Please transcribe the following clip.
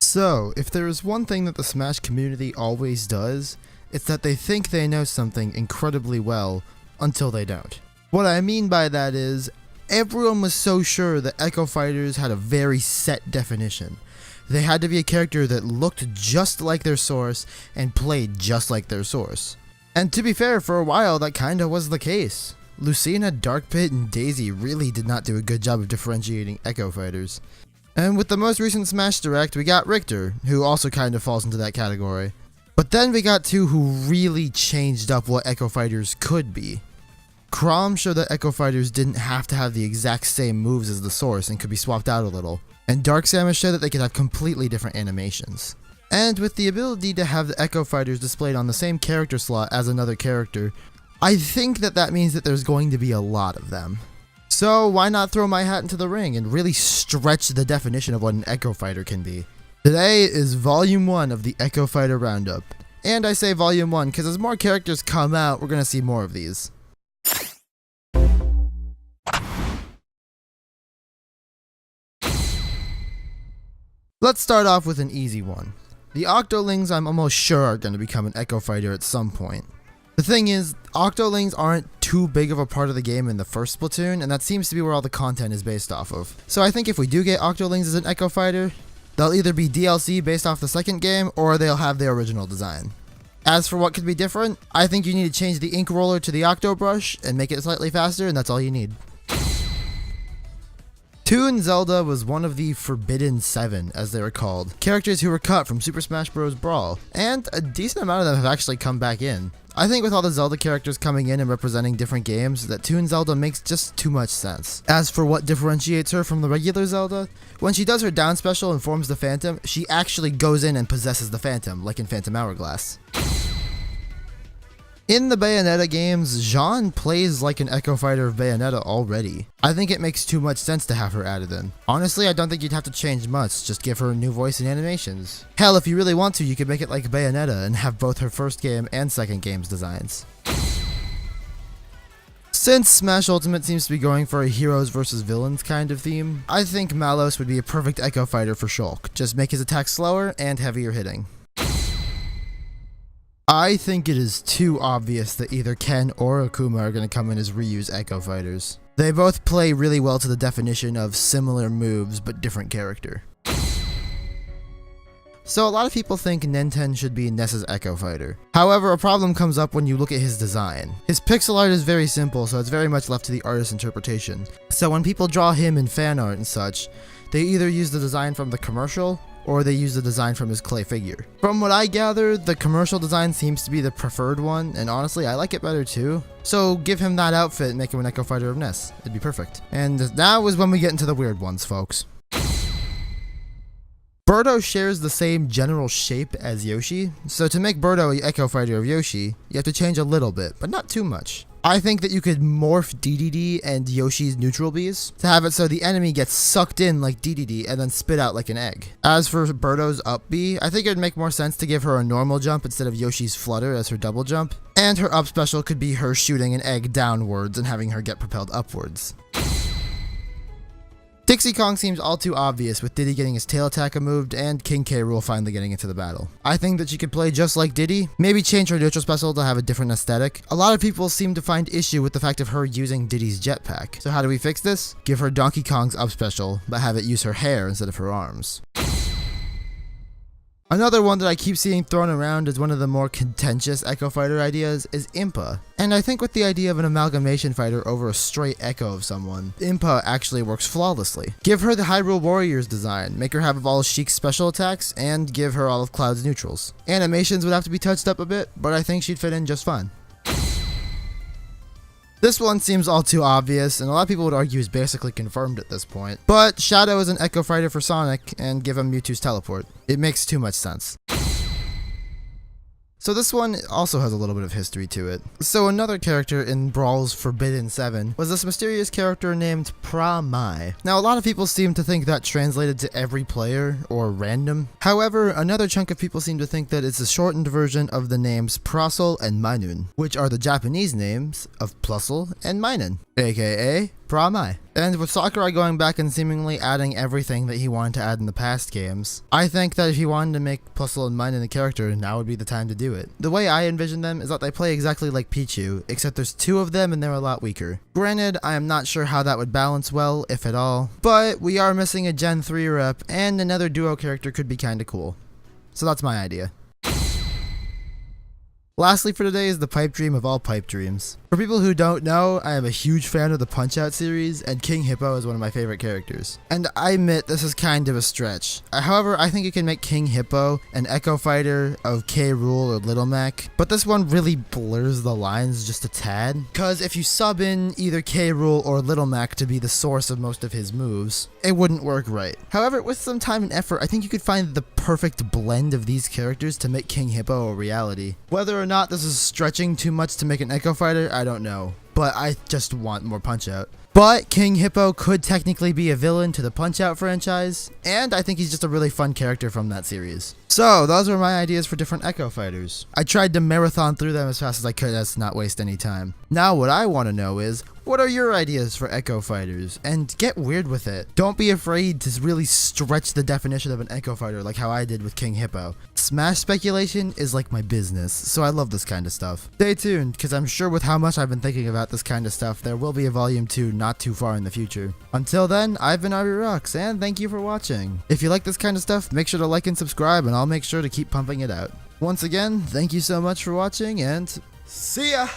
So, if there is one thing that the Smash community always does, it's that they think they know something incredibly well until they don't. What I mean by that is, everyone was so sure that Echo Fighters had a very set definition. They had to be a character that looked just like their source and played just like their source. And to be fair, for a while that kinda was the case. Lucina, Dark Pit, and Daisy really did not do a good job of differentiating Echo Fighters. And with the most recent Smash Direct, we got Richter, who also kind of falls into that category. But then we got two who really changed up what Echo Fighters could be. Chrom showed that Echo Fighters didn't have to have the exact same moves as the source and could be swapped out a little. And Dark Samus showed that they could have completely different animations. And with the ability to have the Echo Fighters displayed on the same character slot as another character, I think that means that there's going to be a lot of them. So why not throw my hat into the ring and really stretch the definition of what an Echo Fighter can be? Today is Volume 1 of the Echo Fighter Roundup. And I say Volume 1 because as more characters come out, we're going to see more of these. Let's start off with an easy one. The Octolings I'm almost sure are going to become an Echo Fighter at some point. The thing is, Octolings aren't too big of a part of the game in the first Splatoon, and that seems to be where all the content is based off of. So I think if we do get Octolings as an Echo Fighter, they'll either be DLC based off the second game, or they'll have their original design. As for what could be different, I think you need to change the ink roller to the Octo Brush and make it slightly faster, and that's all you need. Toon Zelda was one of the Forbidden Seven, as they were called, characters who were cut from Super Smash Bros. Brawl, and a decent amount of them have actually come back in. I think with all the Zelda characters coming in and representing different games, that Toon Zelda makes just too much sense. As for what differentiates her from the regular Zelda, when she does her down special and forms the Phantom, she actually goes in and possesses the Phantom, like in Phantom Hourglass. In the Bayonetta games, Jeanne plays like an Echo Fighter of Bayonetta already. I think it makes too much sense to have her added in. Honestly, I don't think you'd have to change much, just give her a new voice and animations. Hell, if you really want to, you could make it like Bayonetta and have both her first game and second game's designs. Since Smash Ultimate seems to be going for a heroes versus villains kind of theme, I think Malos would be a perfect Echo Fighter for Shulk. Just make his attacks slower and heavier hitting. I think it is too obvious that either Ken or Akuma are going to come in as reuse Echo Fighters. They both play really well to the definition of similar moves but different character. So a lot of people think Nenten should be Ness's Echo Fighter. However, a problem comes up when you look at his design. His pixel art is very simple, so it's very much left to the artist's interpretation. So when people draw him in fan art and such, they either use the design from the commercial, or they use the design from his clay figure. From what I gather, the commercial design seems to be the preferred one, and honestly, I like it better too. So give him that outfit and make him an Echo Fighter of Ness. It'd be perfect. And now is when we get into the weird ones, folks. Birdo shares the same general shape as Yoshi, so to make Birdo an Echo Fighter of Yoshi, you have to change a little bit, but not too much. I think that you could morph DDD and Yoshi's neutral bees to have it so the enemy gets sucked in like DDD and then spit out like an egg. As for Birdo's up B, I think it would make more sense to give her a normal jump instead of Yoshi's flutter as her double jump, and her up special could be her shooting an egg downwards and having her get propelled upwards. Dixie Kong seems all too obvious with Diddy getting his tail attack removed and King K. Rool finally getting into the battle. I think that she could play just like Diddy, maybe change her neutral special to have a different aesthetic. A lot of people seem to find issue with the fact of her using Diddy's jetpack. So how do we fix this? Give her Donkey Kong's up special, but have it use her hair instead of her arms. Another one that I keep seeing thrown around as one of the more contentious Echo Fighter ideas is Impa. And I think with the idea of an amalgamation fighter over a straight Echo of someone, Impa actually works flawlessly. Give her the Hyrule Warriors design, make her have all of Sheik's special attacks, and give her all of Cloud's neutrals. Animations would have to be touched up a bit, but I think she'd fit in just fine. This one seems all too obvious, and a lot of people would argue is basically confirmed at this point. But Shadow is an Echo Fighter for Sonic, and give him Mewtwo's teleport. It makes too much sense. So this one also has a little bit of history to it. So another character in Brawl's Forbidden 7 was this mysterious character named Pra-Mai. Now a lot of people seem to think that translated to every player, or random. However, another chunk of people seem to think that it's a shortened version of the names Prasol and Mainun, which are the Japanese names of Plusle and Minun, aka Pro am I. And with Sakurai going back and seemingly adding everything that he wanted to add in the past games, I think that if he wanted to make Plus and Mind in the character, now would be the time to do it. The way I envision them is that they play exactly like Pichu, except there's 2 of them and they're a lot weaker. Granted, I am not sure how that would balance well, if at all, but we are missing a Gen 3 rep, and another duo character could be kinda cool. So that's my idea. Lastly for today is the pipe dream of all pipe dreams. For people who don't know, I am a huge fan of the Punch-Out series, and King Hippo is one of my favorite characters. And I admit this is kind of a stretch. However, I think you can make King Hippo an Echo Fighter of K. Rool or Little Mac, but this one really blurs the lines just a tad, because if you sub in either K. Rool or Little Mac to be the source of most of his moves, it wouldn't work right. However, with some time and effort, I think you could find the perfect blend of these characters to make King Hippo a reality. Whether or not this is stretching too much to make an Echo Fighter, I don't know, but I just want more Punch-Out. But King Hippo could technically be a villain to the Punch-Out franchise, and I think he's just a really fun character from that series. So, those were my ideas for different Echo Fighters. I tried to marathon through them as fast as I could as to not waste any time. Now what I want to know is, what are your ideas for Echo Fighters? And get weird with it. Don't be afraid to really stretch the definition of an Echo Fighter like how I did with King Hippo. Smash speculation is like my business, so I love this kind of stuff. Stay tuned, because I'm sure with how much I've been thinking about this kind of stuff, there will be a Volume 2 not too far in the future. Until then, I've been RVRocks, and thank you for watching. If you like this kind of stuff, make sure to like and subscribe, and I'll make sure to keep pumping it out. Once again, thank you so much for watching, and see ya!